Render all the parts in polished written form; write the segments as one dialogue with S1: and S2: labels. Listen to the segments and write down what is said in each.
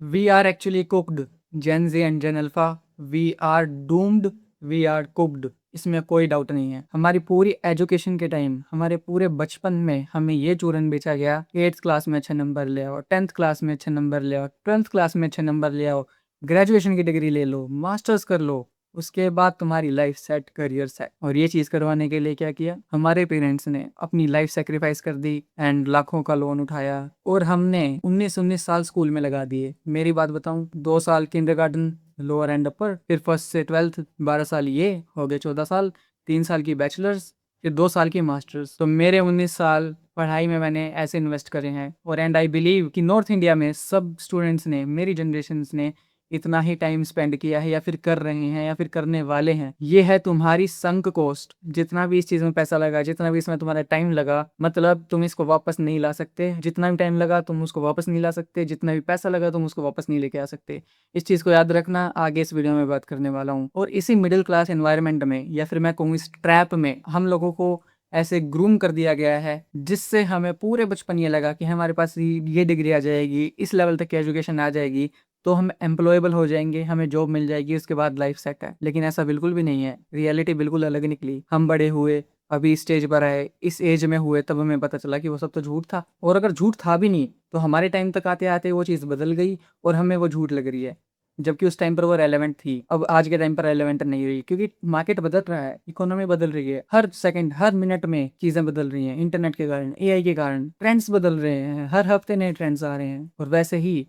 S1: We are actually cooked. Gen Z and Gen Alpha, we are doomed, we are cooked. इसमें कोई doubt नहीं है। हमारी पूरी एजुकेशन के टाइम, हमारे पूरे बचपन में हमें ये चूरन बेचा गया, 8th क्लास में अच्छे नंबर ले आओ, 10th क्लास में अच्छे नंबर ले आओ, 12th क्लास में अच्छे नंबर ले आओ, ग्रेजुएशन की डिग्री ले लो, मास्टर्स कर लो, उसके बाद तुम्हारी लाइफ सेट, करियर सेट। और ये चीज़ करवाने के लिए क्या किया, हमारे पेरेंट्स ने अपनी लाइफ सेक्रीफाइस कर दी एंड लाखों का लोन उठाया और हमने 19-19 साल स्कूल में लगा दिए। मेरी बात बताऊं, 2 साल किंडरगार्टन लोअर एंड अपर, फिर फर्स्ट से 12th 12 साल, ये हो गए 14 साल, 3 साल की बैचलर्स, फिर 2 साल की मास्टर्स। तो मेरे 19 साल पढ़ाई में मैंने ऐसे इन्वेस्ट करे हैं। और एंड आई बिलीव कि नॉर्थ इंडिया में सब स्टूडेंट्स ने, मेरी जनरेशन ने इतना ही टाइम स्पेंड किया है या फिर कर रहे हैं या फिर करने वाले हैं। ये है तुम्हारी संक कॉस्ट। जितना भी इस चीज़ में पैसा लगा, जितना भी इसमें तुम्हारा टाइम लगा, मतलब तुम इसको वापस नहीं ला सकते। जितना भी टाइम लगा तुम उसको वापस नहीं ला सकते, जितना भी पैसा लगा तुम उसको वापस नहीं लेके आ सकते। इस चीज़ को याद रखना, आगे इस वीडियो में बात करने वाला हूँ। और इसी मिडिल क्लास एनवायरनमेंट में, या फिर मैं कहूँ इस ट्रैप में, हम लोगों को ऐसे ग्रूम कर दिया गया है जिससे हमें पूरे बचपन ये लगा कि हमारे पास ये डिग्री आ जाएगी, इस लेवल तक की एजुकेशन आ जाएगी तो हम एम्प्लॉयबल हो जाएंगे, हमें जॉब मिल जाएगी, उसके बाद लाइफ सेट है। लेकिन ऐसा बिल्कुल भी नहीं है। रियलिटी बिल्कुल अलग निकली। हम बड़े हुए, अभी स्टेज पर आए, इस एज में हुए, तब हमें पता चला कि वो सब तो झूठ था। और अगर झूठ था भी नहीं तो हमारे टाइम तक आते आते वो चीज़ बदल गई और हमें वो झूठ लग रही है, जबकि उस टाइम पर वो रेलेवेंट थी। अब आज के टाइम पर रेलेवेंट नहीं रही, क्योंकि मार्केट बदल रहा है, इकोनॉमी बदल रही है, हर सेकंड हर मिनट में चीज़ें बदल रही हैं। इंटरनेट के कारण, एआई के कारण ट्रेंड्स बदल रहे हैं, हर हफ्ते नए ट्रेंड्स आ रहे हैं। और वैसे ही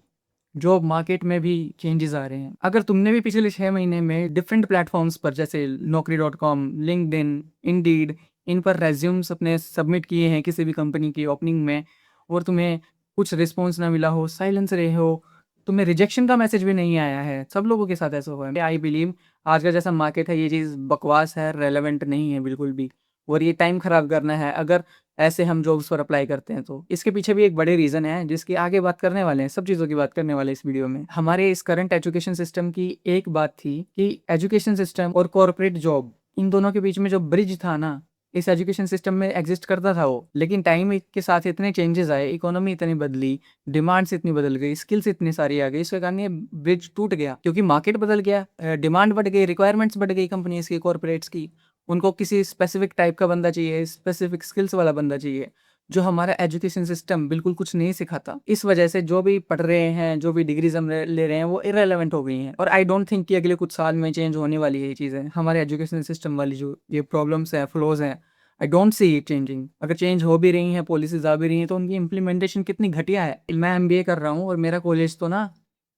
S1: जॉब मार्केट में भी चेंजेस आ रहे हैं। अगर तुमने भी पिछले 6 महीने में डिफरेंट प्लेटफॉर्म्स पर, जैसे Naukri.com, लिंक्डइन, इंडीड, इन पर रेज्यूम्स अपने सबमिट किए हैं किसी भी कंपनी की ओपनिंग में, और तुम्हें कुछ रिस्पॉन्स ना मिला हो, साइलेंस रहे हो, तुम्हें रिजेक्शन का मैसेज भी नहीं आया है, सब लोगों के साथ ऐसा हुआ है। आई बिलीव आज का जैसा मार्केट है, ये चीज़ बकवास है, रेलेवेंट नहीं है बिल्कुल भी। और ये टाइम खराब करना है अगर ऐसे हम जॉब्स पर अप्लाई करते हैं तो। इसके पीछे भी एक बड़े रीज़न है जिसकी आगे बात करने वाले हैं, सब चीज़ों की बात करने वाले हैं इस वीडियो में। हमारे इस करंट एजुकेशन सिस्टम की एक बात थी कि एजुकेशन सिस्टम और कॉर्पोरेट जॉब, इन दोनों के बीच में जो ब्रिज था ना, इस एजुकेशन सिस्टम में एग्जिस्ट करता था वो। लेकिन टाइम के साथ इतने चेंजेस आए, इकोनॉमी इतनी बदली, डिमांड्स इतनी बदल गई, स्किल्स इतनी सारी आ गई, इसके कारण ये ब्रिज टूट गया। क्योंकि मार्केट बदल गया, डिमांड बढ़ गई, रिक्वायरमेंट्स बढ़ गई कंपनीज की, कॉर्पोरेट्स की। उनको किसी स्पेसिफिक टाइप का बंदा चाहिए, स्पेसिफिक स्किल्स वाला बंदा चाहिए, जो हमारा एजुकेशन सिस्टम बिल्कुल कुछ नहीं सिखाता। इस वजह से जो भी पढ़ रहे हैं, जो भी डिग्रीज हम ले रहे हैं, वो इरेलेवेंट हो गई हैं। और आई डोंट थिंक कि अगले कुछ साल में चेंज होने वाली है ये चीज़ें। हमारे एजुकेशन सिस्टम वाली जो ये प्रॉब्लम्स हैं, फ्लॉज हैं, I don't see it changing. अगर चेंज हो भी रही हैं, पॉलिसीज आ भी रही हैं, तो उनकी इम्प्लीमेंटेशन कितनी घटिया है। मैं एमबीए कर रहा हूँ और मेरा कॉलेज तो ना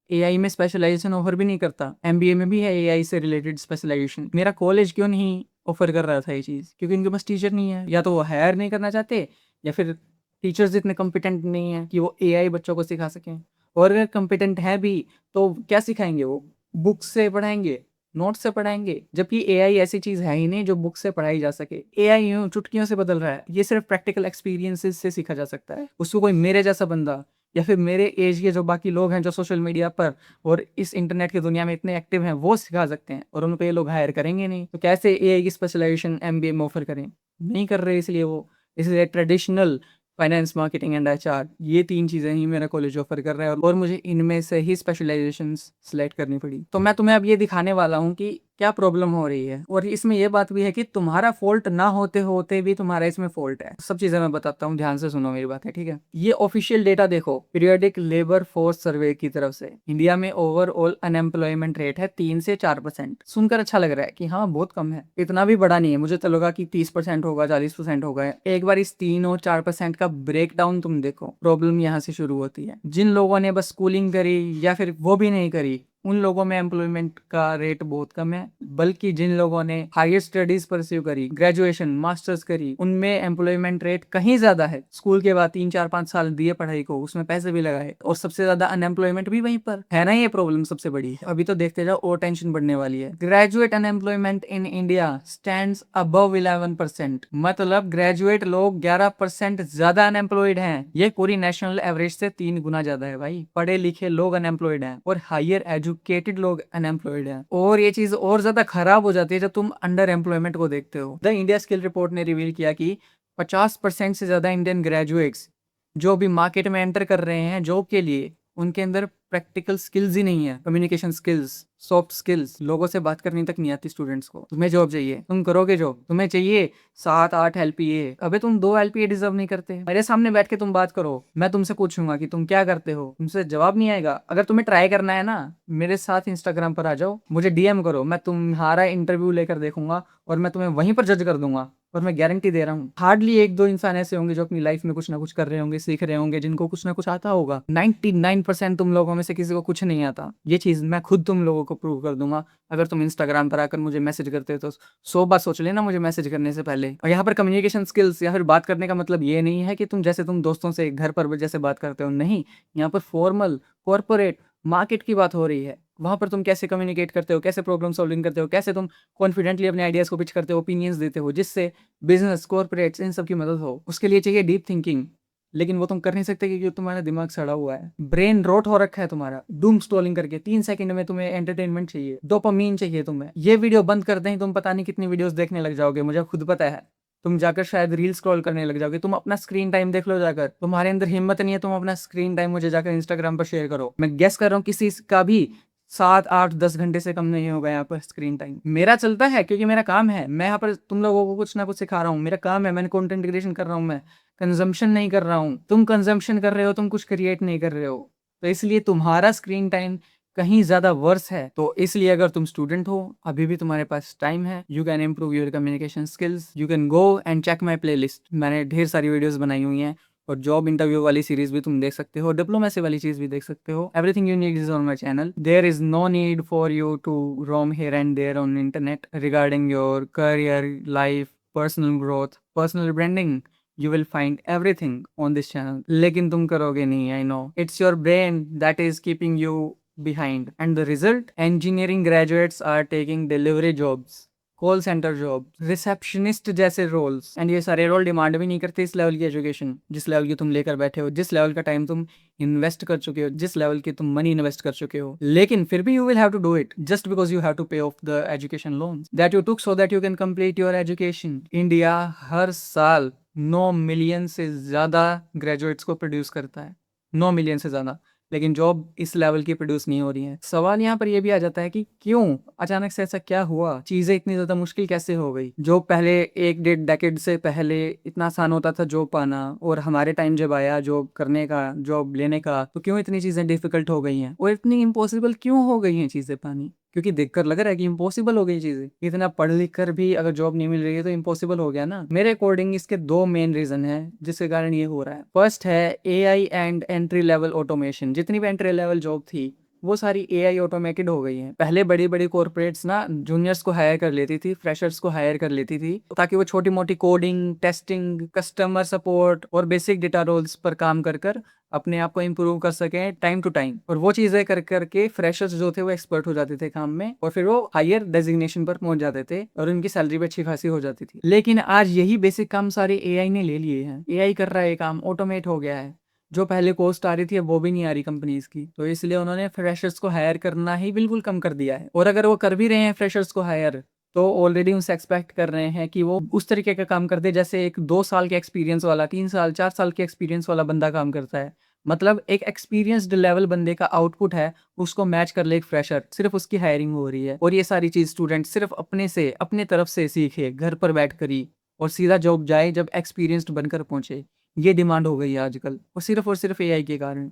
S1: एआई में स्पेशलाइजेशन ऑफर भी नहीं करता। एमबीए में भी है एआई से रिलेटेड स्पेशलाइजेशन। मेरा कॉलेज क्यों नहीं ऑफर कर रहा था ये चीज़? क्योंकि उनके पास टीचर नहीं है, या तो वो हायर नहीं करना चाहते, या फिर टीचर्स इतने कॉम्पिटेंट नहीं हैं कि वो एआई बच्चों को सिखा सकें। और अगर कॉम्पिटेंट है भी तो क्या सिखाएंगे वो? बुक्स से पढ़ाएंगे, नोट्स से पढ़ाएंगे, जबकि एआई ऐसी चीज़ है ही नहीं जो बुक से पढ़ाई जा सके। एआई यूं चुटकियों से बदल रहा है। ये सिर्फ प्रैक्टिकल एक्सपीरियंसेस से सीखा जा सकता है। उसको कोई मेरे जैसा बंदा, या फिर मेरे एज के जो बाकी लोग हैं जो सोशल मीडिया पर और इस इंटरनेट की दुनिया में इतने एक्टिव हैं, वो सिखा सकते हैं। और उनको ये लोग हायर करेंगे नहीं, तो कैसे एआई की स्पेशलाइजेशन एमबीए में ऑफर करें? नहीं कर रहे, इसलिए वो, इसलिए traditional finance, marketing and HR, ये 3 चीज़ें ही मेरा कॉलेज ऑफर कर रहा है, और मुझे इनमें से ही स्पेशलाइजेशंस सेलेक्ट करनी पड़ी। तो मैं तुम्हें अब ये दिखाने वाला हूँ कि क्या प्रॉब्लम हो रही है। और इसमें ये बात भी है कि तुम्हारा फॉल्ट ना होते होते भी तुम्हारा इसमें फॉल्ट है। सब चीज़ें मैं बताता हूँ, ध्यान से सुनो मेरी बात है, ठीक है? ये ऑफिशियल डेटा देखो, पीरियोडिक लेबर फोर्स सर्वे की तरफ से। इंडिया में ओवरऑल अनएम्प्लॉयमेंट रेट है 3 से 4%। सुनकर अच्छा लग रहा है कि हाँ बहुत कम है, इतना भी बड़ा नहीं है। मुझे तो लगा कि 30% होगा, 40% होगा। एक बार इस 3 और 4% का ब्रेक डाउन तुम देखो, प्रॉब्लम यहाँ से शुरू होती है। जिन लोगों ने बस स्कूलिंग करी या फिर वो भी नहीं करी, उन लोगों में एम्प्लॉयमेंट का रेट बहुत कम है। बल्कि जिन लोगों ने हायर स्टडीज परस्यू करी, ग्रेजुएशन, मास्टर्स करी, उनमें एम्प्लॉयमेंट रेट कहीं ज्यादा है। स्कूल के बाद 3 4 5 साल दिए पढ़ाई को, उसमें पैसे भी लगाए, और सबसे ज्यादा अनएम्प्लॉयमेंट भी वहीं पर है ना। ये प्रॉब्लम सबसे बड़ी है। अभी तो देखते जाओ और टेंशन बढ़ने वाली है। Graduate unemployment in India stands above 11%। मतलब ग्रेजुएट लोग 11% ज्यादा अनएम्प्लॉयड हैं। ये पूरी नेशनल एवरेज से 3 गुना ज्यादा है भाई। पढ़े लिखे लोग अनएम्प्लॉयड हैं और हायर एजुकेटेड लोग अनएम्प्लॉयड हैं। और ये चीज और ज्यादा खराब हो जाती है जब तुम अंडर एम्प्लॉयमेंट को देखते हो। द इंडिया स्किल रिपोर्ट ने रिवील किया कि 50% से ज्यादा इंडियन ग्रेजुएट्स जो भी मार्केट में एंटर कर रहे हैं जॉब के लिए, उनके अंदर प्रैक्टिकल स्किल्स ही नहीं है, कम्युनिकेशन स्किल्स, सॉफ्ट स्किल्स, लोगों से बात करनी तक नहीं आती स्टूडेंट्स को। तुम्हें जॉब चाहिए, तुम करोगे जॉब, तुम्हें चाहिए 7-8 LPA, अबे तुम 2 LPA डिजर्व नहीं करते? मेरे सामने बैठ के तुम बात करो, मैं तुमसे पूछूंगा कि तुम क्या करते हो, तुमसे जवाब नहीं आएगा। अगर तुम्हें ट्राई करना है ना, मेरे साथ इंस्टाग्राम पर आ जाओ, मुझे DM करो, मैं तुम्हारा इंटरव्यू लेकर देखूंगा और मैं तुम्हें वहीं पर जज कर दूंगा। और मैं गारंटी दे रहा हूँ, हार्डली 1-2 इंसान ऐसे होंगे जो अपनी लाइफ में कुछ ना कुछ कर रहे होंगे, सीख रहे होंगे, जिनको कुछ ना कुछ आता होगा। 99% तुम लोगों में से किसी को कुछ नहीं आता। ये चीज मैं खुद तुम लोगों को प्रूव कर दूंगा। अगर तुम इंस्टाग्राम पर आकर मुझे मैसेज करते हो तो 100 बार सोच लेना मुझे मैसेज करने से पहले। और यहाँ पर कम्युनिकेशन स्किल्स या फिर बात करने का मतलब ये नहीं है कि तुम दोस्तों से घर पर जैसे बात करते हो, नहीं। यहाँ पर फॉर्मल, कॉर्पोरेट, मार्केट की बात हो रही है। वहां पर तुम कैसे कम्युनिकेट करते हो, कैसे प्रॉब्लम सॉल्विंग करते हो, कैसे तुम कॉन्फिडेंटली अपने आइडियाज को पिच करते हो, ओपिनियंस देते हो, जिससे बिजनेस, कॉर्पोरेट्स, इन सब की मदद हो। उसके लिए चाहिए डीप थिंकिंग, लेकिन वो तुम कर नहीं सकते क्योंकि तुम्हारा दिमाग सड़ा हुआ है, ब्रेन रोट हो रखा है तुम्हारा, डूम स्क्रॉलिंग करके। 3 सेकंड में तुम्हें एंटरटेनमेंट चाहिए, डोपामीन चाहिए तुम्हें। ये वीडियो बंद कर दें, तुम पता नहीं कितनी वीडियोस देखने लग जाओगे, मुझे खुद पता है। तुम जाकर शायद रील स्क्रॉल करने लग जाओगे। तुम अपना स्क्रीन टाइम देख लो जाकर, तुम्हारे अंदर हिम्मत नहीं है तुम अपना स्क्रीन टाइम मुझे जाकर इंस्टाग्राम पर शेयर करो। मैं गेस कर रहा हूँ किसी का भी 7-8-10 घंटे से कम नहीं होगा यहाँ पर स्क्रीन टाइम। मेरा चलता है क्योंकि मेरा काम है, मैं यहाँ पर तुम लोगों को कुछ ना कुछ सिखा रहा हूँ, मेरा काम है, मैंने कंटेंट क्रिएशन कर रहा हूँ, मैं कंजम्पशन नहीं कर रहा हूँ। तुम कंजम्पशन कर रहे हो, तुम कुछ क्रिएट नहीं कर रहे हो, तो इसलिए तुम्हारा स्क्रीन टाइम कहीं ज्यादा वर्स है। तो इसलिए अगर तुम स्टूडेंट हो, अभी भी तुम्हारे पास टाइम है, you can improve your communication skills, you can go and check my play list. मैंने ढेर सारी वीडियोस बनाई हुई हैं, और जॉब इंटरव्यू वाली सीरीज भी तुम देख सकते हो, डिप्लोमेसी वाली चीज भी देख सकते हो। Everything you need is on my channel. There is no need for you to roam here and there on internet regarding your career, life, personal growth, personal branding. You will find everything on this channel. लेकिन तुम करोगे नहीं, I know. It's your brain that is keeping you behind. And the result? Engineering graduates are taking delivery jobs, call centre job, receptionist जैसे roles. And ये सारे role demand भी नहीं करते इस लेवल की एजुकेशन जिस लेवल की तुम लेकर बैठे हो, जिस लेवल का टाइम तुम इन्वेस्ट कर चुके हो, जिस लेवल की तुम मनी इन्वेस्ट कर चुके हो। लेकिन फिर भी you will have to do it just because you have to pay off the education loans that you took so that you can complete your education. India हर साल 9 मिलियन से ज्यादा ग्रेजुएट्स को प्रोड्यूस करता है, 9 मिलियन से ज्यादा, लेकिन जॉब इस लेवल की प्रोड्यूस नहीं हो रही है। सवाल यहाँ पर यह भी आ जाता है कि क्यों अचानक से ऐसा क्या हुआ, चीजें इतनी ज्यादा मुश्किल कैसे हो गई। जो पहले 1-1.5 डेकेड से पहले इतना आसान होता था जॉब पाना, और हमारे टाइम जब आया जॉब करने का, जॉब लेने का, तो क्यों इतनी चीजें डिफिकल्ट हो गई हैं, और इतनी इम्पॉसिबल क्यों हो गई हैं चीजें पानी? क्योंकि देखकर लग रहा है कि इम्पॉसिबल हो गई चीजें। इतना पढ़ लिख कर भी अगर जॉब नहीं मिल रही है तो इम्पॉसिबल हो गया ना। मेरे अकॉर्डिंग इसके 2 मेन रीजन है जिसके कारण ये हो रहा है। फर्स्ट है AI and entry level automation. जितनी भी एंट्री लेवल जॉब थी वो सारी AI ऑटोमेटेड हो गई हैं। पहले बड़ी बड़ी कॉर्पोरेट्स ना जूनियर्स को हायर कर लेती थी, फ्रेशर्स को हायर कर लेती थी, ताकि वो छोटी मोटी कोडिंग, टेस्टिंग, कस्टमर सपोर्ट और बेसिक डेटा रोल्स पर काम कर कर अपने आप को इम्प्रूव कर सकें टाइम टू टाइम। और वो चीजें कर करके फ्रेशर्स जो थे वो एक्सपर्ट हो जाते थे काम में, और फिर वो हायर डेजिग्नेशन पर पहुंच जाते थे और उनकी सैलरी भी अच्छी खासी हो जाती थी। लेकिन आज यही बेसिक काम सारे AI ने ले लिए हैं। AI कर रहा है काम, ऑटोमेट हो गया है। जो पहले कॉस्ट आ रही थी अब वो भी नहीं आ रही कंपनीज की, तो इसलिए उन्होंने फ्रेशर्स को हायर करना ही बिल्कुल कम कर दिया है। और अगर वो कर भी रहे हैं फ्रेशर्स को हायर, तो ऑलरेडी उनसे एक्सपेक्ट कर रहे हैं कि वो उस तरीके का काम कर दे जैसे एक 2 साल के एक्सपीरियंस वाला, 3 साल 4 साल के एक्सपीरियंस वाला बंदा काम करता है। मतलब एक एक्सपीरियंस्ड लेवल बंदे का आउटपुट है, उसको मैच कर ले एक फ्रेशर, सिर्फ उसकी हायरिंग हो रही है। और ये सारी चीज स्टूडेंट सिर्फ अपने से, अपने तरफ से सीखे घर पर बैठ कर ही, और सीधा जॉब जाए जब एक्सपीरियंस्ड बनकर पहुंचे। ये डिमांड हो गई है आजकल, और सिर्फ AI के कारण।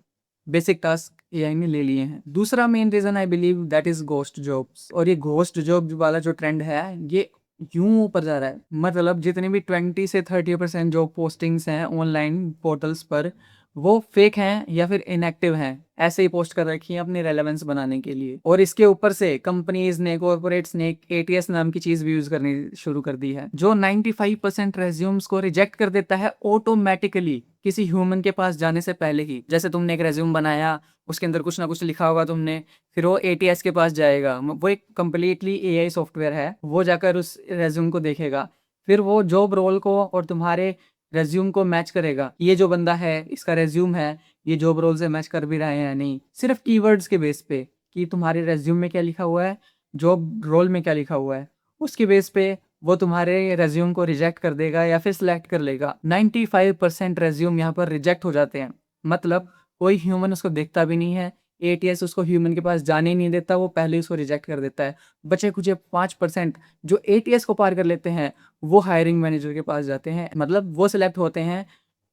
S1: बेसिक टास्क AI ने ले लिए हैं। दूसरा main reason I believe that is ghost jobs. और ये घोस्ट जॉब वाला जो ट्रेंड है ये यूं ऊपर जा रहा है। मतलब जितनी भी 20 से 30% जॉब पोस्टिंग्स हैं ऑनलाइन पोर्टल्स पर, वो फेक हैं या फिर इनएक्टिव हैं, ऐसे ही पोस्ट कर रखी हैं अपनी रेलेवेंस बनाने के लिए। और इसके ऊपर से कंपनीज ने, कॉर्पोरेट्स ने एक ATS नाम की चीज भी यूज करनी शुरू कर दी है, जो 95% रेज्यूम्स को रिजेक्ट कर देता है ऑटोमेटिकली, किसी ह्यूमन के पास जाने से पहले ही। जैसे तुमने एक रेज्यूम बनाया, उसके अंदर कुछ ना कुछ लिखा होगा तुमने, फिर वो ATS के पास जाएगा, वो एक कंप्लीटली AI सॉफ्टवेयर है, वो जाकर उस रेज्यूम को देखेगा, फिर वो जॉब रोल को और तुम्हारे रेज्यूम को मैच करेगा। ये जो बंदा है, इसका रेज्यूम है, ये जॉब रोल से मैच कर भी रहे हैं या नहीं, सिर्फ कीवर्ड्स के बेस पे कि तुम्हारे रेज्यूम में क्या लिखा हुआ है, जॉब रोल में क्या लिखा हुआ है, उसके बेस पे वो तुम्हारे रेज्यूम को रिजेक्ट कर देगा या फिर सिलेक्ट कर लेगा। 95% रेज्यूम यहाँ पर रिजेक्ट हो जाते हैं। मतलब कोई ह्यूमन उसको देखता भी नहीं है, एटीएस उसको ह्यूमन के पास जाने ही नहीं देता, वो पहले ही उसको रिजेक्ट कर देता है। बचे कुछ 5% जो एटीएस को पार कर लेते हैं, वो हायरिंग मैनेजर के पास जाते हैं, मतलब वो सिलेक्ट होते हैं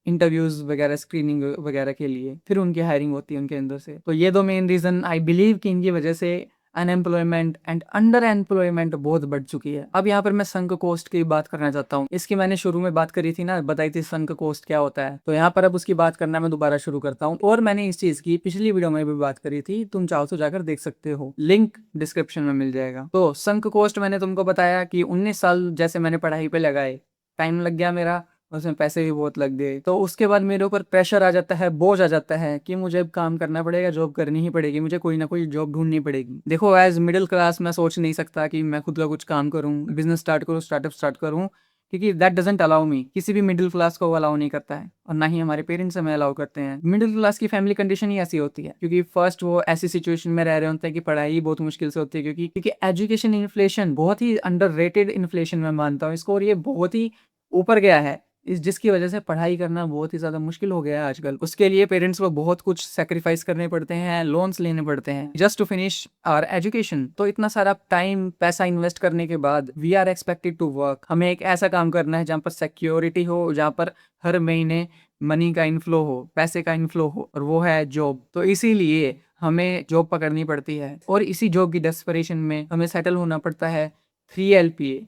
S1: इंटरव्यूज वगैरह, स्क्रीनिंग वगैरह के लिए, फिर उनकी हायरिंग होती है उनके अंदर से। तो ये दो मेन रीजन आई बिलीव कि इनकी वजह से अनएम्प्लॉयमेंट एंड अंडर एम्प्लॉयमेंट बहुत बढ़ चुकी है। अब यहाँ पर मैं संक कोस्ट की बात करना चाहता हूँ। इसकी मैंने शुरू में बात करी थी ना, बताई थी संक कोस्ट क्या होता है, तो यहाँ पर अब उसकी बात करना मैं दोबारा शुरू करता हूँ। और मैंने इस चीज की पिछली वीडियो में भी बात करी थी, तुम चाहो तो जाकर देख सकते हो, लिंक डिस्क्रिप्शन में मिल जाएगा। तो संक कोस्ट मैंने तुमको बताया कि 19 साल जैसे मैंने पढ़ाई पे लगाए, टाइम लग गया मेरा, उसमें पैसे भी बहुत लग गए, तो उसके बाद मेरे ऊपर प्रेशर आ जाता है, बोझ आ जाता है कि मुझे अब काम करना पड़ेगा, जॉब करनी ही पड़ेगी, मुझे कोई ना कोई जॉब ढूंढनी पड़ेगी। देखो एज मिडिल क्लास मैं सोच नहीं सकता कि मैं खुद का कुछ काम करूं, बिजनेस स्टार्ट करूं, स्टार्टअप स्टार्ट करूं, क्योंकि दैट डजेंट अलाउ मी। किसी भी मिडिल क्लास को अलाउ नहीं करता है, और ना ही हमारे पेरेंट्स हमें अलाउ करते हैं। मिडिल क्लास की फैमिली कंडीशन ही ऐसी होती है, क्योंकि फर्स्ट वो ऐसी सिचुएशन में रह रहे होते हैं कि पढ़ाई बहुत मुश्किल से होती है, क्योंकि एजुकेशन इन्फ्लेशन बहुत ही अंडररेटेड इन्फ्लेशन मैं मानता हूँ इसको, और ये बहुत ही ऊपर गया है, जिसकी वजह से पढ़ाई करना बहुत ही ज़्यादा मुश्किल हो गया है आजकल। उसके लिए पेरेंट्स को बहुत कुछ सेक्रीफाइस करने पड़ते हैं, लोन्स लेने पड़ते हैं just to finish our education. तो इतना सारा टाइम पैसा इन्वेस्ट करने के बाद we are expected to work. हमें एक ऐसा काम करना है जहाँ पर सिक्योरिटी हो, जहाँ पर हर महीने मनी का इनफ्लो हो, पैसे का इनफ्लो हो, और वो है जॉब। तो इसीलिए हमें जॉब पकड़नी पड़ती है, और इसी जॉब की डेस्परेशन में हमें सेटल होना पड़ता है 3 LPA,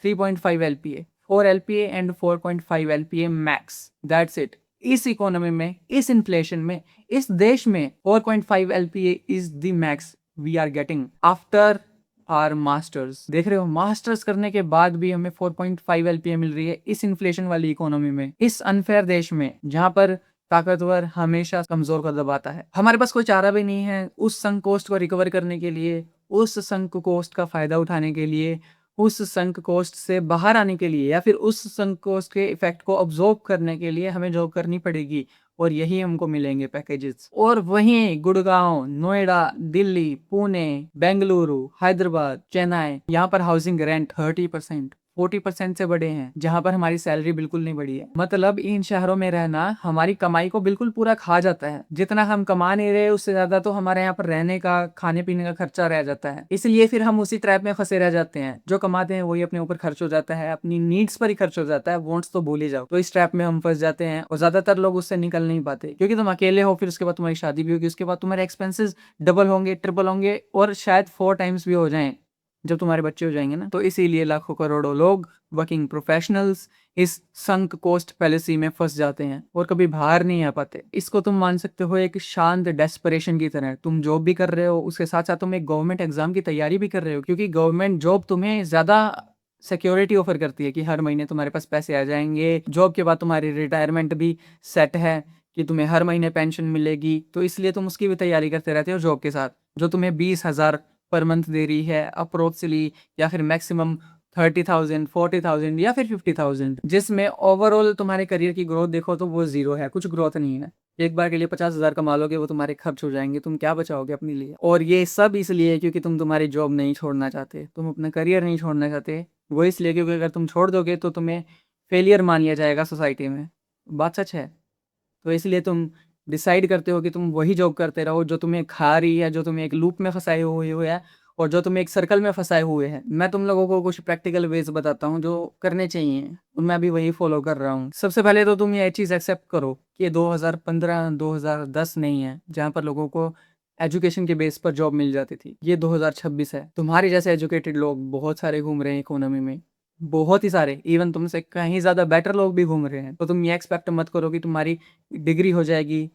S1: 3.5 LPA, 4 LPA and 4.5 LPA max, that's it. इस इकोनॉमी में, इस इन्फ्लेशन में, इस देश में 4.5 LPA is the max we are getting after our masters. देख रहे हो, मास्टर्स करने के बाद भी हमें 4.5 LPA मिल रही है इस इन्फ्लेशन वाली इकोनॉमी में, इस अनफेयर देश में, जहां पर ताकतवर हमेशा कमजोर को दबाता है। हमारे पास कोई चारा भी नहीं है उस संक कोस्ट को रिकवर करने के लिए, उस संक कोस्ट का फायदा उठाने के लिए, उस संक कोस्ट से बाहर आने के लिए, या फिर उस संक कोस्ट के इफेक्ट को ऑब्जॉर्व करने के लिए हमें जॉब करनी पड़ेगी, और यही हमको मिलेंगे पैकेजेस। और वहीं गुड़गांव, नोएडा, दिल्ली, पुणे, बेंगलुरु, हैदराबाद, चेन्नई, यहाँ पर हाउसिंग रेंट 30%, 40% से बढ़े हैं, जहां पर हमारी सैलरी बिल्कुल नहीं बढ़ी है। मतलब इन शहरों में रहना हमारी कमाई को बिल्कुल पूरा खा जाता है। जितना हम कमा नहीं रहे उससे ज्यादा तो हमारे यहाँ पर रहने का, खाने पीने का खर्चा रह जाता है। इसलिए फिर हम उसी ट्रैप में फंसे रह जाते हैं। जो कमाते हैं वही अपने ऊपर खर्च हो जाता है, अपनी नीड्स पर ही खर्च हो जाता है, वांट्स तो भूल ही जाओ। तो इस ट्रैप में हम फंस जाते हैं, और ज्यादातर लोग उससे निकल नहीं पाते, क्योंकि तुम अकेले हो, फिर उसके बाद तुम्हारी शादी भी होगी, उसके बाद तुम्हारे एक्सपेंसेस डबल होंगे, ट्रिपल होंगे, और शायद 4 टाइम्स भी हो जाएं जब तुम्हारे बच्चे हो जाएंगे ना। तो इसीलिए लाखों करोड़ों लोग, वर्किंग प्रोफेशनल्स, इस संक कोस्ट पैलेसी में फंस जाते हैं और कभी बाहर नहीं आ पाते। इसको तुम मान सकते हो एक शांत डेस्परेशन की तरह। तुम जॉब भी कर रहे हो, उसके साथ साथ तुम एक गवर्नमेंट एग्जाम की तैयारी भी कर रहे हो, क्योंकि गवर्नमेंट जॉब तुम्हें ज्यादा सिक्योरिटी ऑफर करती है कि हर महीने तुम्हारे पास पैसे आ जाएंगे, जॉब के बाद तुम्हारी रिटायरमेंट भी सेट है कि तुम्हें हर महीने पेंशन मिलेगी। तो इसलिए तुम उसकी भी तैयारी करते रहते हो जॉब के साथ, जो तुम्हें 20,000 पर मंथ दे रही है अप्रोक्सली, या फिर मैक्सिमम 30,000, 40,000 या फिर 50,000, जिसमें ओवरऑल तुम्हारे करियर की ग्रोथ देखो तो वो जीरो है, कुछ ग्रोथ नहीं है। एक बार के लिए 50,000 कमा लोगे, वो तुम्हारे खर्च हो जाएंगे, तुम क्या बचाओगे अपने लिए। और ये सब इसलिए क्योंकि तुम तुम्हारी जॉब नहीं छोड़ना चाहते, तुम अपना करियर नहीं छोड़ना चाहते। वो इसलिए क्योंकि अगर तुम छोड़ दोगे तो तुम्हें फेलियर मान लिया जाएगा सोसाइटी में। बात सच है। तो इसलिए तुम डिसाइड करते हो कि तुम वही जॉब करते रहो जो तुम्हें खा रही है, जो तुम्हें एक लूप में फंसाए हुए है, और जो तुम्हें एक सर्कल में फंसाए हुए हैं। मैं तुम लोगों को कुछ प्रैक्टिकल वेज बताता हूँ जो करने चाहिए, और मैं भी वही फॉलो कर रहा हूँ। सबसे पहले तो तुम ये चीज़ एक्सेप्ट करो कि 2015 2010 नहीं है जहाँ पर लोगों को एजुकेशन के बेस पर जॉब मिल जाती थी। ये 2026 है। तुम्हारे जैसे एजुकेटेड लोग बहुत सारे घूम रहे हैं इकोनॉमी में, बहुत ही सारे, इवन तुमसे कहीं ज़्यादा बेटर लोग भी घूम रहे हैं। तो तुम ये एक्सपेक्ट मत करो कि तुम्हारी डिग्री हो जाएगी,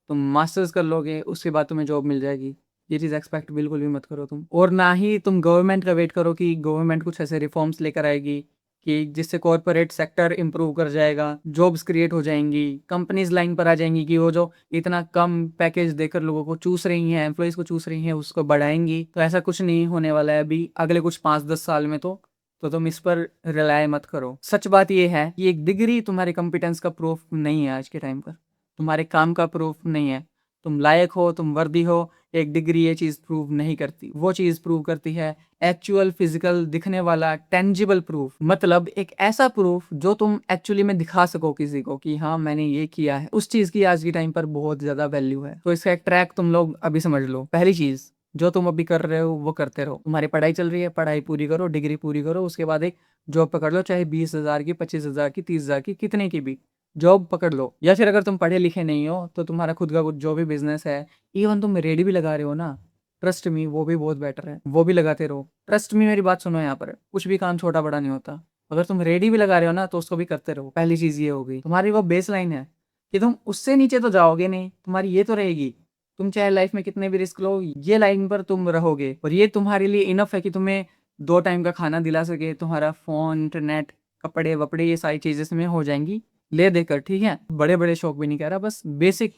S1: तुम मास्टर्स कर लोगे, उसके बाद तुम्हें जॉब मिल जाएगी। ये चीज़ एक्सपेक्ट बिल्कुल भी मत करो तुम। और ना ही तुम गवर्नमेंट का वेट करो कि गवर्नमेंट कुछ ऐसे रिफॉर्म्स लेकर आएगी कि जिससे कॉर्पोरेट सेक्टर इंप्रूव कर जाएगा, जॉब्स क्रिएट हो जाएंगी, कंपनीज लाइन पर आ जाएंगी कि वो जो इतना कम पैकेज देकर लोगों को चूस रही हैं, एम्प्लॉयज़ को चूस रही हैं, उसको बढ़ाएंगी। तो ऐसा कुछ नहीं होने वाला है अभी अगले कुछ 5-10 साल में। तो तुम इस पर रिलाय मत करो। सच बात यह है कि एक डिग्री तुम्हारे कॉम्पिटेंस का प्रूफ नहीं है आज के टाइम पर, तुम्हारे काम का प्रूफ नहीं है। तुम लायक हो, तुम वर्दी हो एक डिग्री ये चीज़ प्रूव नहीं करती। वो चीज़ प्रूव करती है एक्चुअल फिजिकल दिखने वाला टेंजिबल प्रूफ, मतलब एक ऐसा प्रूफ जो तुम एक्चुअली में दिखा सको किसी को कि हाँ मैंने ये किया है। उस चीज़ की आज के टाइम पर बहुत ज़्यादा वैल्यू है। तो इसका एक ट्रैक तुम लोग अभी समझ लो। पहली चीज़ जो तुम अभी कर रहे हो वो करते रहो। तुम्हारी पढ़ाई चल रही है, पढ़ाई पूरी करो, डिग्री पूरी करो, उसके बाद एक जॉब पकड़ लो, चाहे 20,000 की, 25,000 की, 30,000 की, कितने की भी जॉब पकड़ लो। या फिर अगर तुम पढ़े लिखे नहीं हो तो तुम्हारा खुद का कुछ जो भी बिजनेस है, इवन तुम रेडी भी लगा रहे हो ना, ट्रस्ट मी वो भी बहुत बेटर है, वो भी लगाते रहो। ट्रस्ट मी, मेरी बात सुनो, यहाँ पर कुछ भी काम छोटा बड़ा नहीं होता। अगर तुम रेडी भी लगा रहे हो ना तो उसको भी करते रहो। पहली चीज ये हो गई, तुम्हारी वो बेस लाइन है कि तुम उससे नीचे तो जाओगे नहीं, तुम्हारी ये तो रहेगी। तुम चाहे लाइफ में कितने भी रिस्क लो, ये लाइन पर तुम रहोगे और ये तुम्हारे लिए इनफ है कि तुम्हें 2 टाइम का खाना दिला सके, तुम्हारा फोन, इंटरनेट, कपड़े वपड़े, ये सारी चीजें इसमें हो जाएंगी ले देकर। ठीक है, बड़े बड़े शौक भी नहीं कह रहा, बस बेसिक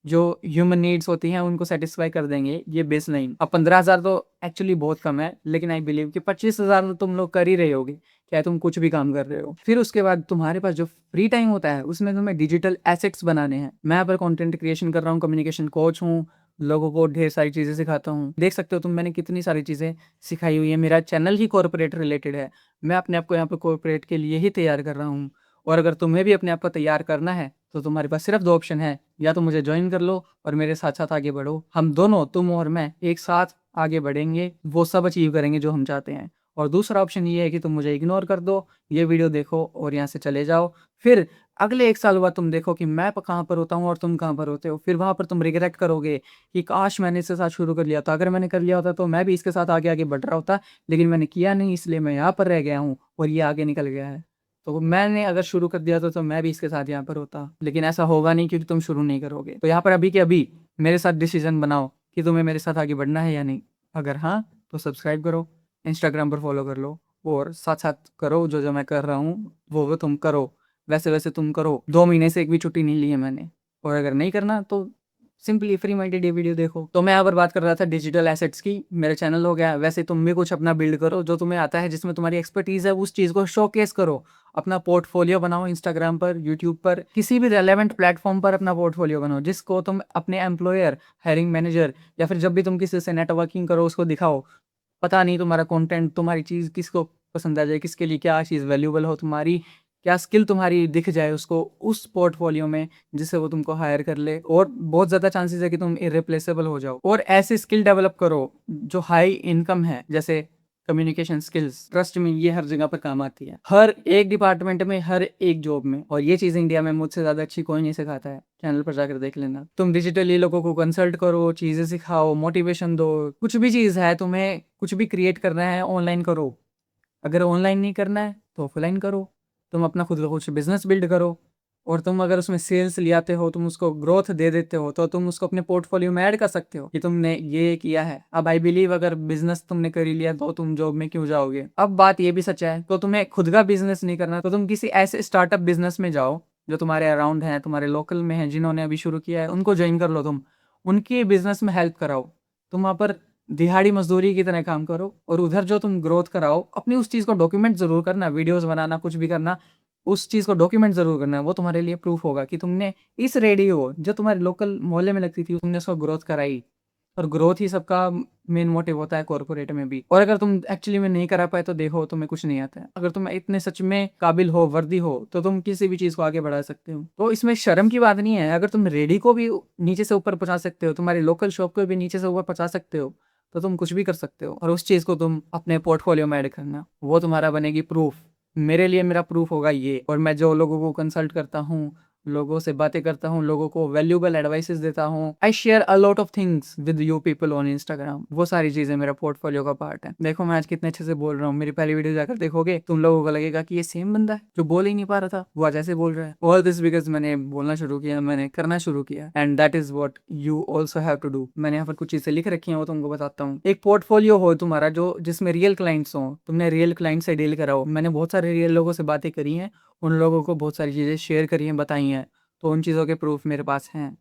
S1: जो ह्यूमन नीड्स होती हैं उनको सेटिस्फाई कर देंगे ये बेस लाइन। अब 15,000 तो एक्चुअली बहुत कम है, लेकिन आई बिलीव कि 25,000 तो तुम लोग कर ही रहे होगे, चाहे तुम कुछ भी काम कर रहे हो। फिर उसके बाद तुम्हारे पास जो फ्री टाइम होता है उसमें तुम्हें डिजिटल एसेट्स बनाने हैं। मैं यहाँ पर कंटेंट क्रिएशन कर रहा हूँ, कम्युनिकेशन कोच हूँ, लोगों को ढेर सारी चीज़ें सिखाता हूँ। देख सकते हो तुम, मैंने कितनी सारी चीज़ें सिखाई हुई है। मेरा चैनल ही कॉर्पोरेट रिलेटेड है, मैं अपने आप को यहाँ पर कॉर्पोरेट के लिए ही तैयार कर रहा हूँ। और अगर तुम्हें भी अपने आप को तैयार करना है तो तुम्हारे पास सिर्फ 2 ऑप्शन है, या तो मुझे ज्वाइन कर लो और मेरे साथ साथ आगे बढ़ो। हम दोनों, तुम और मैं, एक साथ आगे बढ़ेंगे, वो सब अचीव करेंगे जो हम चाहते हैं। और दूसरा ऑप्शन ये है कि तुम मुझे इग्नोर कर दो, ये वीडियो देखो और यहाँ से चले जाओ। फिर अगले 1 साल बाद तुम देखो कि मैं कहाँ पर होता हूँ और तुम कहाँ पर होते हो। फिर वहाँ पर तुम रिग्रेट करोगे कि काश मैंने इसके साथ शुरू कर लिया था, अगर मैंने कर लिया होता तो मैं भी इसके साथ आगे आगे बढ़ रहा होता, लेकिन मैंने किया नहीं, इसलिए मैं यहाँ पर रह गया हूँ और ये आगे निकल गया है। तो मैंने अगर शुरू कर दिया तो मैं भी इसके साथ यहाँ पर होता, लेकिन ऐसा होगा नहीं क्योंकि तुम शुरू नहीं करोगे। तो यहाँ पर अभी के अभी मेरे साथ डिसीजन बनाओ कि तुम्हें मेरे साथ आगे बढ़ना है या नहीं। अगर हाँ तो सब्सक्राइब करो, इंस्टाग्राम पर फॉलो कर लो और साथ साथ करो जो जो मैं कर रहा हूँ वो तुम करो। वैसे वैसे तुम करो, 2 महीने से एक भी छुट्टी नहीं ली है मैंने। और अगर नहीं करना तो सिंपली फ्री माइंडेड ये वीडियो देखो। तो मैं यहाँ पर बात कर रहा था डिजिटल एसेट्स की। मेरा चैनल हो गया, वैसे तुम भी कुछ अपना बिल्ड करो जो तुम्हें आता है, जिसमें तुम्हारी एक्सपर्टीज है, उस चीज़ को शोकेस करो। अपना पोर्टफोलियो बनाओ, इंस्टाग्राम पर, यूट्यूब पर, किसी भी रेलेवेंट प्लेटफॉर्म पर अपना पोर्टफोलियो बनाओ, जिसको तुम अपने एम्प्लॉयर, हायरिंग मैनेजर या फिर जब भी तुम किसी से नेटवर्किंग करो उसको दिखाओ। पता नहीं तुम्हारा कंटेंट, तुम्हारी चीज़ किसको पसंद आ जाए, किसके लिए क्या चीज़ वैल्यूएबल हो, तुम्हारी क्या स्किल तुम्हारी दिख जाए उसको उस पोर्टफोलियो में, जिससे वो तुमको हायर कर ले। और बहुत ज़्यादा चांसेस है कि तुम इरिप्लेसेबल हो जाओ। और ऐसे स्किल डेवलप करो जो हाई इनकम है, जैसे कम्युनिकेशन स्किल्स। ट्रस्ट में ये हर जगह पर काम आती है, हर एक डिपार्टमेंट में, हर एक जॉब में। और ये चीज़ इंडिया में मुझसे ज़्यादा अच्छी कोई नहीं सिखाता है, चैनल पर जाकर देख लेना। तुम डिजिटली लोगों को कंसल्ट करो, चीज़ें सिखाओ, मोटिवेशन दो। कुछ भी चीज़ है, तुम्हें कुछ भी क्रिएट करना है, ऑनलाइन करो। अगर ऑनलाइन नहीं करना है तो ऑफलाइन करो। तुम अपना खुद का कुछ बिजनेस बिल्ड करो, और तुम अगर उसमें सेल्स ले आते हो, तुम उसको ग्रोथ दे देते हो, तो तुम उसको अपने पोर्टफोलियो में ऐड कर सकते हो कि तुमने ये किया है। अब आई बिलीव अगर बिजनेस तुमने कर ही लिया तो तुम जॉब में क्यों जाओगे। अब बात ये भी सच है, तो तुम्हें खुद का बिजनेस नहीं करना तो तुम किसी ऐसे स्टार्टअप बिजनेस में जाओ जो तुम्हारे अराउंड है, तुम्हारे लोकल में है, जिन्होंने अभी शुरू किया है, उनको ज्वाइन कर लो। तुम उनके बिजनेस में हेल्प कराओ। तुम वहाँ पर दिहाड़ी मजदूरी की तरह काम करो, और उधर जो तुम ग्रोथ कराओ अपनी उस चीज़ को डॉक्यूमेंट जरूर करना। वीडियोस बनाना, कुछ भी करना, उस चीज़ को डॉक्यूमेंट जरूर करना। वो तुम्हारे लिए प्रूफ होगा कि तुमने इस रेडियो जो तुम्हारे लोकल मोहल्ले में लगती थी, तुमने उसको ग्रोथ कराई। और ग्रोथ ही सबका मेन मोटिव होता है कॉर्पोरेट में भी। और अगर तुम एक्चुअली में नहीं करा पाए तो देखो, तुम्हें कुछ नहीं आता है। अगर तुम इतने सच में काबिल हो, वर्दी हो, तो तुम किसी भी चीज़ को आगे बढ़ा सकते हो। तो इसमें शर्म की बात नहीं है। अगर तुम रेडी को भी नीचे से ऊपर पहुंचा सकते हो, तुम्हारी लोकल शॉप को भी नीचे से ऊपर पहुंचा सकते हो, तो तुम कुछ भी कर सकते हो। और उस चीज़ को तुम अपने पोर्टफोलियो में ऐड करना, वो तुम्हारा बनेगी प्रूफ। मेरे लिए मेरा प्रूफ होगा ये। और मैं जो लोगों को कंसल्ट करता हूँ, लोगों से बातें करता हूँ, लोगों को वैल्यूएबल एडवाइसेस देता हूँ, I share a lot of things with you people on Instagram. वो सारी चीजें मेरा पोर्टफोलियो का पार्ट है। देखो मैं आज कितने अच्छे से बोल रहा हूँ। मेरी पहली वीडियो जाकर देखोगे, तुम लोगों को लगेगा कि ये सेम बंदा है जो बोल ही नहीं पा रहा था, वो आज ऐसे बोल रहा है। ऑल दिस बिकॉज मैंने बोलना शुरू किया, मैंने करना शुरू किया, and that is what you also have to do. मैंने यहाँ पर कुछ चीजें लिख रखी है, वो तुमको बताता हूँ। एक पोर्टफोलियो हो तुम्हारा जो जिसमें रियल क्लाइंट्स हो, तुमने रियल क्लाइंट से डील कराओ। मैंने बहुत सारे रियल लोगों से बातें करी हैं, उन लोगों को बहुत सारी चीजें शेयर करी हैं, बताई हैं, तो उन चीज़ों के प्रूफ मेरे पास हैं।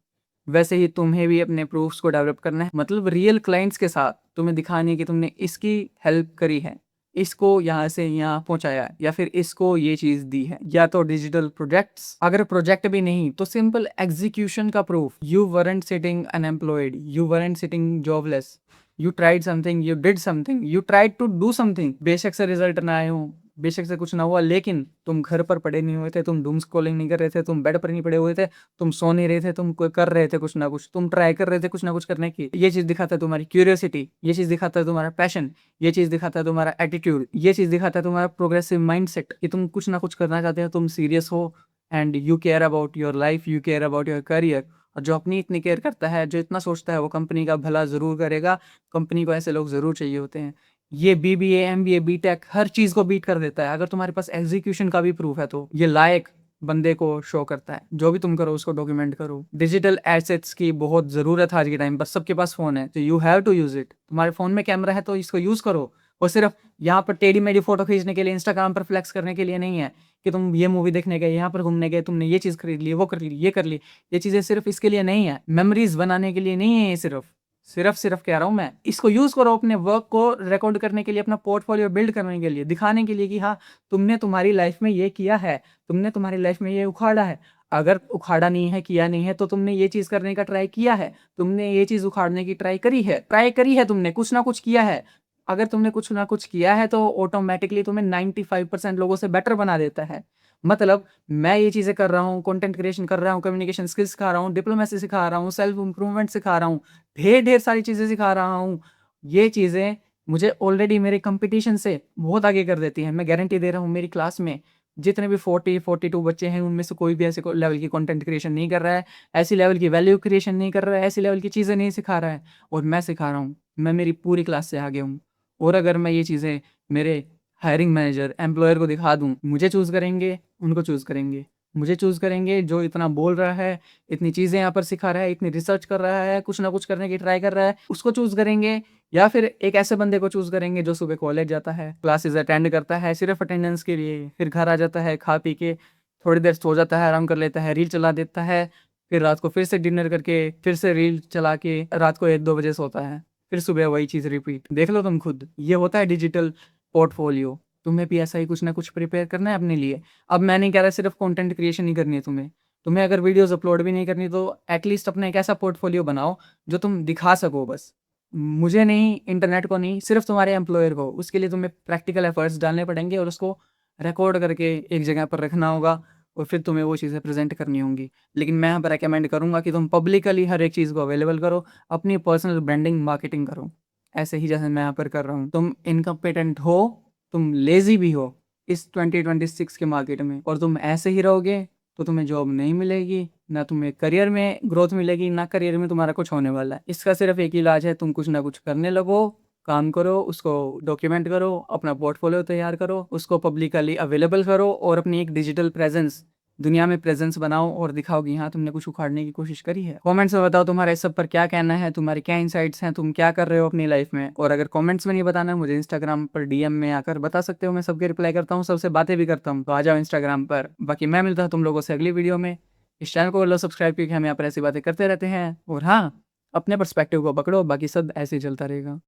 S1: वैसे ही तुम्हें भी अपने प्रूफ्स को डेवलप करना है, मतलब रियल क्लाइंट्स के साथ तुम्हें दिखानी है कि तुमने इसकी हेल्प करी है, इसको यहाँ से यहाँ पहुंचाया या फिर इसको ये चीज दी है, या तो डिजिटल प्रोजेक्ट्स, अगर प्रोजेक्ट भी नहीं तो सिंपल एग्जीक्यूशन का proof. You weren't sitting unemployed, you weren't sitting jobless, you tried something, you did something, you tried to do something. बेशक से रिजल्ट ना आए हो, बेशक से कुछ ना हुआ, लेकिन तुम घर पर पड़े नहीं हुए थे, तुम डूम स्क्रॉलिंग नहीं कर रहे थे, तुम बेड पर नहीं पड़े हुए थे, तुम सो नहीं रहे थे, तुम कर रहे थे कुछ ना कुछ, तुम ट्राई कर रहे थे कुछ ना कुछ करने की। ये चीज दिखाता है तुम्हारी क्यूरियोसिटी, ये चीज दिखाता है तुम्हारा पैशन, ये चीज दिखाता है तुम्हारा एटीट्यूड, ये चीज दिखाता है तुम्हारा प्रोग्रेसिव माइंडसेट कि तुम कुछ ना कुछ करना चाहते हो, तुम सीरियस हो and you care about your life, you care about your career. और जो अपनी इतनी केयर करता है, जो इतना सोचता है, वो कंपनी का भला जरूर करेगा। कंपनी को ऐसे लोग जरूर चाहिए होते हैं। ये बीबीए, एमबीए, बीटेक हर चीज को बीट कर देता है अगर तुम्हारे पास एग्जीक्यूशन का भी प्रूफ है तो। ये लायक बंदे को शो करता है। जो भी तुम करो उसको डॉक्यूमेंट करो। डिजिटल एसेट्स की बहुत जरूरत है आज के टाइम पर, सबके पास फोन है तो you have to use it. तुम्हारे फोन में कैमरा है तो इसको यूज करो। और सिर्फ यहाँ पर टेढ़ी मेढ़ी फोटो खींचने के लिए, इंस्टाग्राम पर फ्लेक्स करने के लिए नहीं है कि तुम ये मूवी देखने गए, यहाँ पर घूमने गए, तुमने ये चीज खरीद ली, वो कर ली, ये कर ली। ये चीजें सिर्फ इसके लिए नहीं है, मेमोरीज बनाने के लिए नहीं है। ये सिर्फ कह रहा हूँ मैं, इसको यूज करो अपने वर्क को रिकॉर्ड करने के लिए, अपना पोर्टफोलियो बिल्ड करने के लिए, दिखाने के लिए कि हाँ तुमने तुम्हारी लाइफ में ये किया है, तुमने तुम्हारी लाइफ में ये उखाड़ा है। अगर उखाड़ा नहीं है, किया नहीं है, तो तुमने ये चीज करने का ट्राई किया है, तुमने ये चीज उखाड़ने की ट्राई करी है, तुमने कुछ ना कुछ किया है। अगर तुमने कुछ ना कुछ किया है तो ऑटोमेटिकली तुम्हें 95% लोगों से बेटर बना देता है। मतलब मैं ये चीजें कर रहा हूँ, कंटेंट क्रिएशन कर रहा हूँ, कम्युनिकेशन स्किल्स सिखा रहा हूँ, डिप्लोमेसी सिखा रहा हूँ, सेल्फ इंप्रूवमेंट सिखा रहा हूँ, ढेर सारी चीजें सिखा रहा हूँ। ये चीजें मुझे ऑलरेडी मेरे कंपटीशन से बहुत आगे कर देती हैं। मैं गारंटी दे रहा हूँ, मेरी क्लास में जितने भी 42 बच्चे हैं, उनमें से कोई भी ऐसे लेवल की कंटेंट क्रिएशन नहीं कर रहा है, ऐसी लेवल की वैल्यू क्रिएशन नहीं कर रहा है, ऐसी लेवल की चीज़ें नहीं सिखा रहा है। और मैं सिखा रहा हूँ, मैं मेरी पूरी क्लास से आगे हूँ। और अगर मैं ये चीज़ें मेरे हायरिंग मैनेजर, एम्प्लॉयर को दिखा दूँ, मुझे चूज़ करेंगे, उनको चूज़ करेंगे। मुझे चूज़ करेंगे जो इतना बोल रहा है, इतनी चीज़ें यहाँ पर सिखा रहा है, इतनी रिसर्च कर रहा है, कुछ ना कुछ करने की ट्राई कर रहा है, उसको चूज़ करेंगे। या फिर एक ऐसे बंदे को चूज़ करेंगे जो सुबह कॉलेज जाता है, क्लासेस अटेंड करता है सिर्फ अटेंडेंस के लिए, फिर घर आ जाता है, खा पी के थोड़ी देर सो जाता है, आराम कर लेता है, रील चला देता है, फिर रात को फिर से डिनर करके फिर से रील चला के रात को 1-2 बजे सोता है, फिर सुबह वही चीज़ रिपीट। देख लो तुम खुद, ये होता है डिजिटल पोर्टफोलियो। तुम्हें भी ऐसा ही कुछ ना कुछ प्रिपेयर करना है अपने लिए। अब मैं नहीं कह रहा सिर्फ कंटेंट क्रिएशन ही करनी है तुम्हें अगर वीडियोस अपलोड भी नहीं करनी तो एटलीस्ट अपना एक ऐसा पोर्टफोलियो बनाओ जो तुम दिखा सको। बस मुझे नहीं, इंटरनेट को नहीं, सिर्फ तुम्हारे एम्प्लॉयर को। उसके लिए तुम्हें प्रैक्टिकल एफर्ट्स डालने पड़ेंगे और उसको रिकॉर्ड करके एक जगह पर रखना होगा और फिर तुम्हें वो चीज़ें प्रेजेंट करनी होंगी। लेकिन मैं यहाँ पर रिकमेंड करूँगा कि तुम पब्लिकली हर एक चीज़ को अवेलेबल करो, अपनी पर्सनल ब्रांडिंग मार्केटिंग करो, ऐसे ही जैसे मैं यहाँ पर कर रहा हूँ। तुम इनकम्पिटेंट हो, तुम लेजी भी हो इस 2026 के मार्केट में, और तुम ऐसे ही रहोगे तो तुम्हें जॉब नहीं मिलेगी, ना तुम्हें करियर में ग्रोथ मिलेगी, ना करियर में तुम्हारा कुछ होने वाला है। इसका सिर्फ एक ही इलाज है, तुम कुछ ना कुछ करने लगो, काम करो, उसको डॉक्यूमेंट करो, अपना पोर्टफोलियो तैयार करो, उसको पब्लिकली अवेलेबल करो और अपनी एक डिजिटल प्रेजेंस, दुनिया में प्रेजेंस बनाओ और दिखाओ कि हाँ तुमने कुछ उखाड़ने की कोशिश करी है। कमेंट्स में बताओ तुम्हारा इस सब पर क्या कहना है, तुम्हारे क्या इनसाइट्स हैं, तुम क्या कर रहे हो अपनी लाइफ में। और अगर कमेंट्स में नहीं बताना, मुझे इंस्टाग्राम पर डीएम में आकर बता सकते हो, मैं सबके रिप्लाई करता हूँ, सबसे बातें भी करता हूँ, तो आ जाओ इंस्टाग्राम पर। बाकी मैं मिलता हूँ तुम लोगों से अगली वीडियो में। इस चैनल को कर लो सब्सक्राइब, क्योंकि हम यहाँ पर ऐसी बातें करते रहते हैं। और हाँ, अपने पर्सपेक्टिव को पकड़ो, बाकी सब ऐसे ही चलता रहेगा।